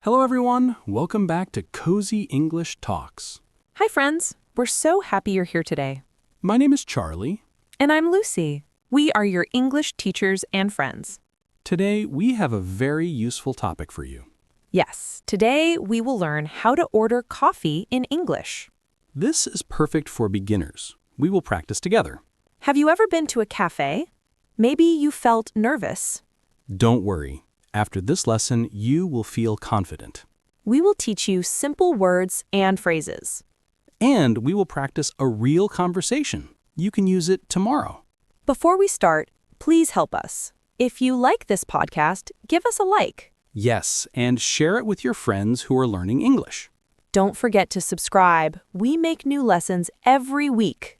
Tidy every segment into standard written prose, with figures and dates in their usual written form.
Hello everyone, welcome back to Cozy English Talks. Hi, friends. We're so happy you're here today. My name is Charlie. And I'm Lucy. We are your English teachers and friends. Today we have a very useful topic for you. Yes, today we will learn how to order coffee in English. This is perfect for beginners. We will practice together. Have you ever been to a cafe? Maybe you felt nervous. Don't worry. After this lesson, you will feel confident. We will teach you simple words and phrases. And we will practice a real conversation. You can use it tomorrow. Before we start, please help us. If you like this podcast, give us a like. Yes, and share it with your friends who are learning English. Don't forget to subscribe. We make new lessons every week.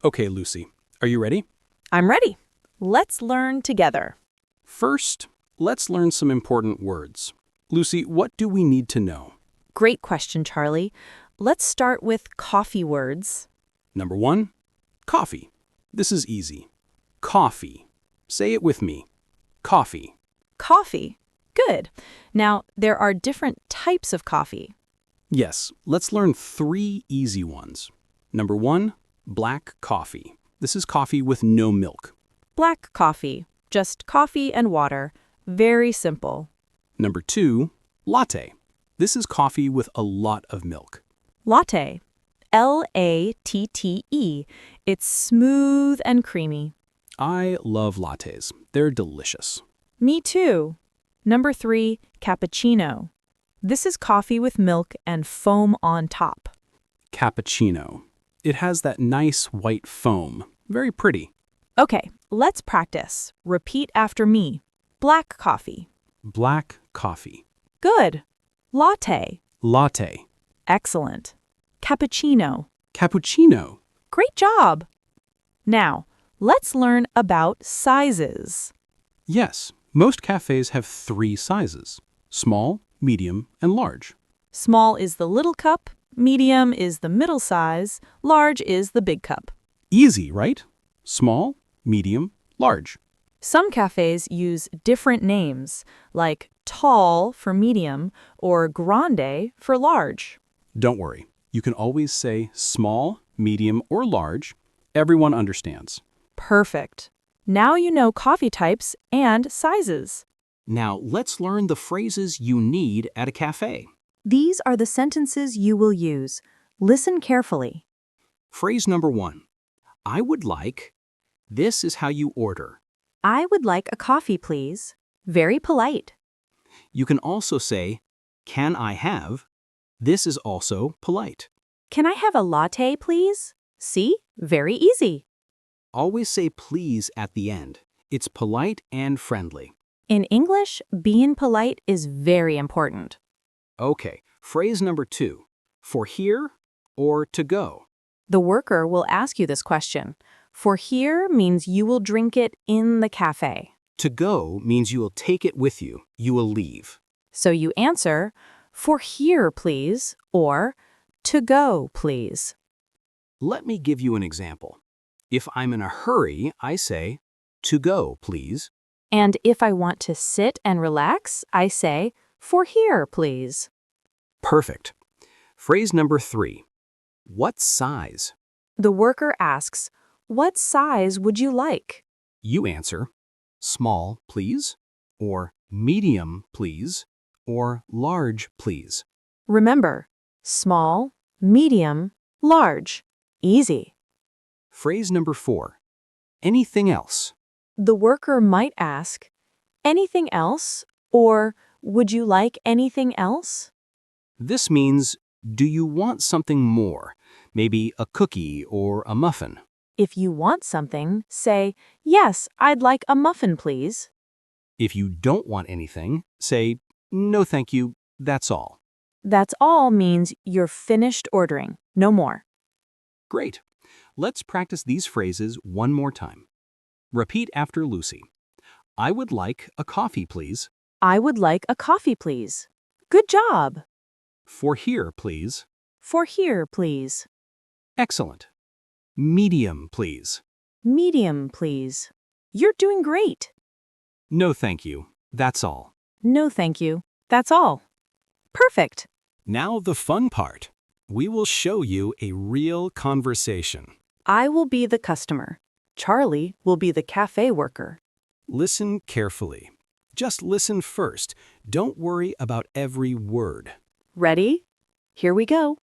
Okay, Lucy, are you ready? I'm ready. Let's learn together. First, let's learn some important words. Lucy, what do we need to know? Great question, Charlie. Let's start with coffee words. Number 1, coffee. This is easy. Coffee. Say it with me. Coffee. Coffee. Good. Now, there are different types of coffee. Yes, let's learn 3 easy ones. Number 1, black coffee. This is coffee with no milk. Black coffee. Just coffee and water. Very simple. Number 2, latte. This is coffee with a lot of milk. Latte. Latte. It's smooth and creamy. I love lattes. They're delicious. Me too. Number 3, cappuccino. This is coffee with milk and foam on top. Cappuccino. It has that nice white foam. Very pretty. Okay, let's practice. Repeat after me. Black coffee. Black coffee. Good. Latte. Latte. Excellent. Cappuccino. Cappuccino. Great job. Now, let's learn about sizes. Yes, most cafes have 3 sizes. Small, medium, and large. Small is the little cup, medium is the middle size, large is the big cup. Easy, right? Small, medium, large. Some cafes use different names, like tall for medium or grande for large. Don't worry. You can always say small, medium, or large. Everyone understands. Perfect. Now you know coffee types and sizes. Now, let's learn the phrases you need at a cafe. These are the sentences you will use. Listen carefully. Phrase number 1. I would like. This is how you order. I would like a coffee, please. Very polite. You can also say, can I have? This is also polite. Can I have a latte, please? See? Very easy. Always say please at the end. It's polite and friendly. In English, being polite is very important. Okay, phrase number 2. For here or to go? The worker will ask you this question. For here means you will drink it in the cafe. To go means you will take it with you. You will leave. So you answer, for here, please, or to go, please. Let me give you an example. If I'm in a hurry, I say, to go, please. And if I want to sit and relax, I say, for here, please. Perfect. Phrase number 3. What size? The worker asks, what size would you like? You answer, small, please, or medium, please, or large, please. Remember, small, medium, large. Easy. Phrase number 4. Anything else? The worker might ask, anything else? Or would you like anything else? This means, do you want something more? Maybe a cookie or a muffin. If you want something, say, yes, I'd like a muffin, please. If you don't want anything, say, no thank you, that's all. That's all means you're finished ordering, no more. Great. Let's practice these phrases one more time. Repeat after Lucy. I would like a coffee, please. I would like a coffee, please. Good job. For here, please. For here, please. Excellent. Medium, please. Medium, please. You're doing great. No thank you, that's all. No, thank you. That's all. Perfect. Now the fun part. We will show you a real conversation. I will be the customer. Charlie will be the cafe worker. Listen carefully. Just listen first. Don't worry about every word. Ready? Here we go.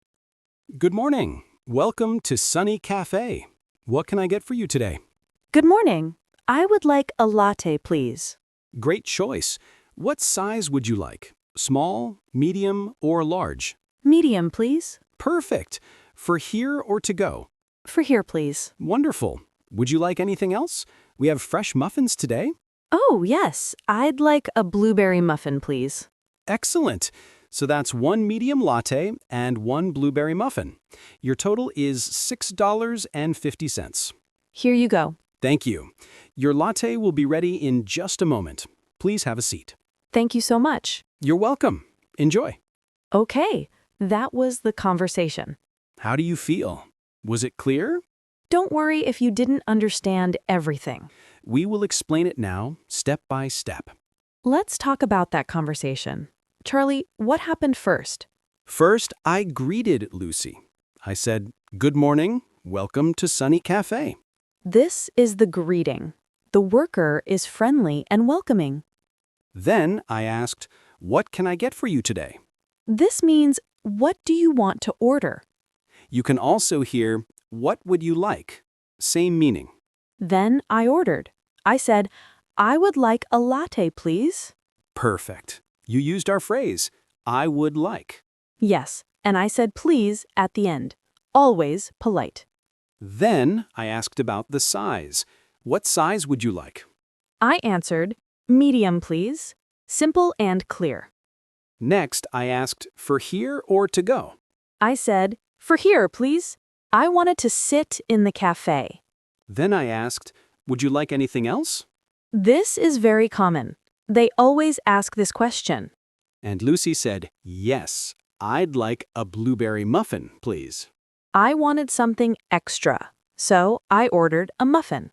Good morning. Welcome to Sunny Café. What can I get for you today? Good morning. I would like a latte, please. Great choice. What size would you like? Small, medium, or large? Medium, please. Perfect. For here or to go? For here, please. Wonderful. Would you like anything else? We have fresh muffins today. Oh, yes. I'd like a blueberry muffin, please. Excellent. So that's one medium latte and one blueberry muffin. Your total is $6.50. Here you go. Thank you. Your latte will be ready in just a moment. Please have a seat. Thank you so much. You're welcome. Enjoy. Okay, that was the conversation. How do you feel? Was it clear? Don't worry if you didn't understand everything. We will explain it now, step by step. Let's talk about that conversation. Charlie, what happened first? First, I greeted Lucy. I said, "Good morning. Welcome to Sunny Café." This is the greeting. The worker is friendly and welcoming. Then I asked, "What can I get for you today?" This means, what do you want to order? You can also hear, "What would you like?" Same meaning. Then I ordered. I said, I would like a latte, please. Perfect. You used our phrase, "I would like." Yes, and I said please at the end. Always polite. Then I asked about the size. What size would you like? I answered, medium, please. Simple and clear. Next, I asked, for here or to go? I said, for here, please. I wanted to sit in the cafe. Then I asked, would you like anything else? This is very common. They always ask this question. And Lucy said, yes, I'd like a blueberry muffin, please. I wanted something extra, so I ordered a muffin.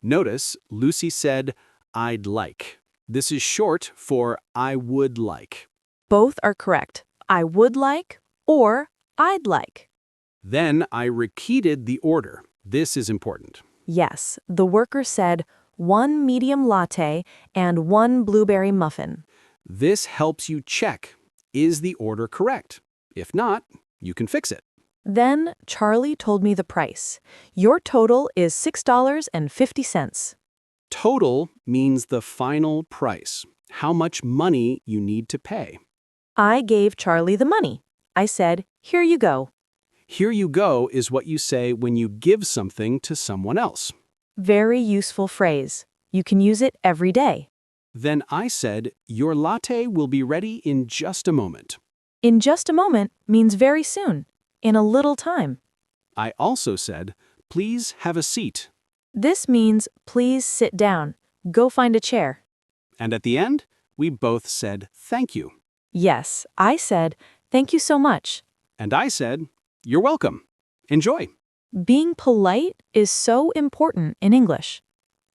Notice Lucy said, I'd like. This is short for I would like. Both are correct. I would like or I'd like. Then I repeated the order. This is important. Yes, the worker said 1 medium latte and 1 blueberry muffin. This helps you check, is the order correct? If not, you can fix it. Then Charlie told me the price. Your total is $6.50. Total means the final price, how much money you need to pay. I gave Charlie the money. I said, here you go. Here you go is what you say when you give something to someone else. Very useful phrase. You can use it every day. Then I said, your latte will be ready in just a moment. In just a moment means very soon, in a little time. I also said, please have a seat. This means please sit down. Go find a chair. And at the end, we both said thank you. Yes, I said, thank you so much. And I said, you're welcome. Enjoy. Being polite is so important in English.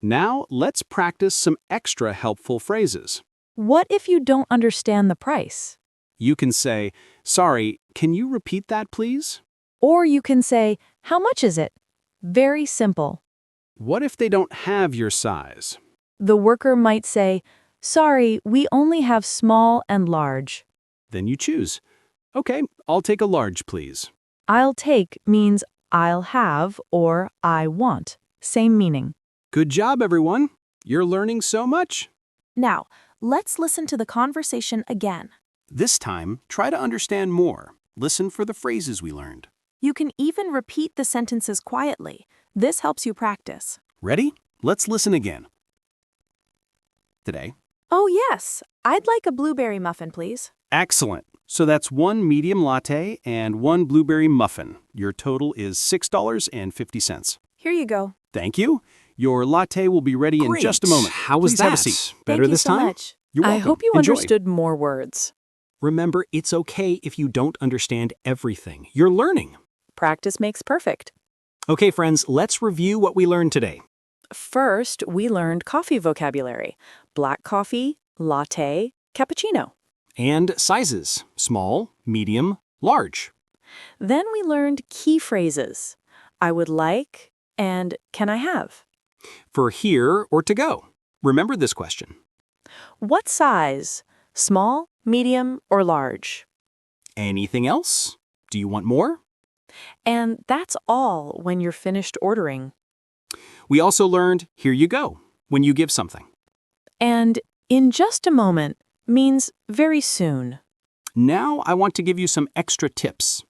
Now let's practice some extra helpful phrases. What if you don't understand the price? You can say, sorry, can you repeat that please? Or you can say, how much is it? Very simple. What if they don't have your size? The worker might say, sorry, we only have small and large. Then you choose. Okay, I'll take a large, please. I'll take means I'll have or I want. Same meaning. Good job, everyone. You're learning so much. Now, let's listen to the conversation again. This time, try to understand more. Listen for the phrases we learned. You can even repeat the sentences quietly. This helps you practice. Ready? Let's listen again. Today. Oh, yes. I'd like a blueberry muffin, please. Excellent. So that's 1 medium latte and 1 blueberry muffin. Your total is $6.50. Here you go. Thank you. Your latte will be ready in just a moment. How was Please that? have a seat. Thank Better you this so time? much. You're welcome. I hope you Enjoy. understood more words. Remember, it's okay if you don't understand everything. You're learning. Practice makes perfect. Okay, friends, let's review what we learned today. First, we learned coffee vocabulary. Black coffee, latte, cappuccino. And sizes, small, medium, large. Then we learned key phrases. I would like and can I have? For here or to go. Remember this question. What size? Small, medium, or large? Anything else? Do you want more? And that's all when you're finished ordering. We also learned here you go when you give something. And in just a moment means very soon. Now I want to give you some extra tips.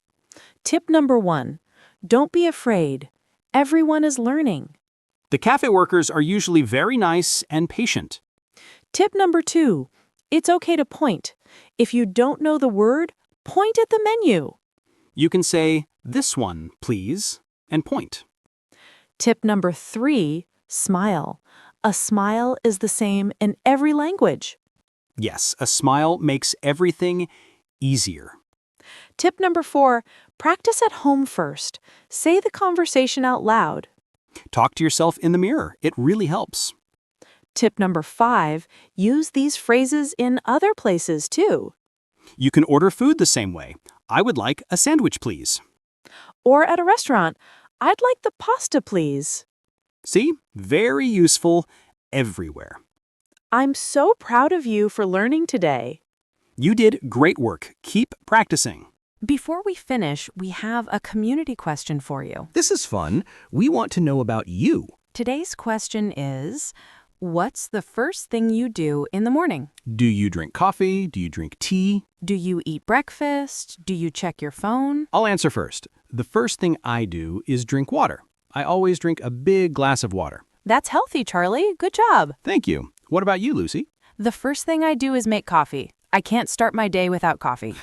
Tip number 1, don't be afraid. Everyone is learning. The cafe workers are usually very nice and patient. Tip number 2, it's okay to point. If you don't know the word, point at the menu. You can say, this one, please, and point. Tip number 3, smile. A smile is the same in every language. Yes, a smile makes everything easier. Tip number 4, practice at home first. Say the conversation out loud. Talk to yourself in the mirror. It really helps. Tip number 5, use these phrases in other places too. You can order food the same way. I would like a sandwich, please. Or at a restaurant, I'd like the pasta, please. See? Very useful everywhere. I'm so proud of you for learning today. You did great work. Keep practicing. Before we finish, we have a community question for you. This is fun. We want to know about you. Today's question is, what's the first thing you do in the morning? Do you drink coffee? Do you drink tea? Do you eat breakfast? Do you check your phone? I'll answer first. The first thing I do is drink water. I always drink a big glass of water. That's healthy, Charlie. Good job. Thank you. What about you, Lucy? The first thing I do is make coffee. I can't start my day without coffee.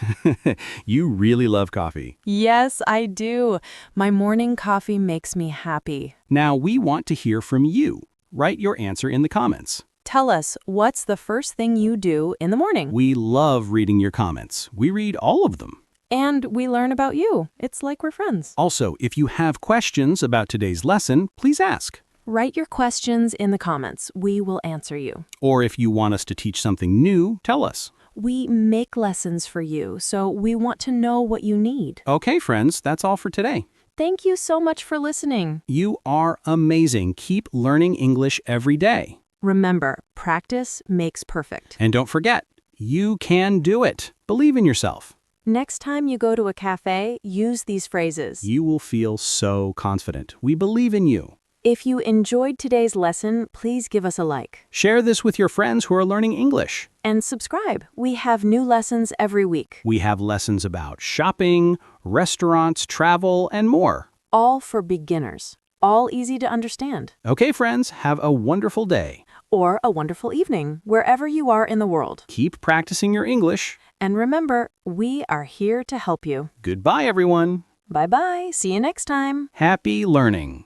You really love coffee. Yes, I do. My morning coffee makes me happy. Now we want to hear from you. Write your answer in the comments. Tell us, what's the first thing you do in the morning? We love reading your comments. We read all of them. And we learn about you. It's like we're friends. Also, if you have questions about today's lesson, please ask. Write your questions in the comments. We will answer you. Or if you want us to teach something new, tell us. We make lessons for you, so we want to know what you need. Okay, friends, that's all for today. Thank you so much for listening. You are amazing. Keep learning English every day. Remember, practice makes perfect. And don't forget, you can do it. Believe in yourself. Next time you go to a cafe, use these phrases. You will feel so confident. We believe in you. If you enjoyed today's lesson, please give us a like. Share this with your friends who are learning English. And subscribe. We have new lessons every week. We have lessons about shopping, restaurants, travel, and more. All for beginners. All easy to understand. Okay, friends, have a wonderful day. Or a wonderful evening, wherever you are in the world. Keep practicing your English. And remember, we are here to help you. Goodbye, everyone. Bye-bye. See you next time. Happy learning.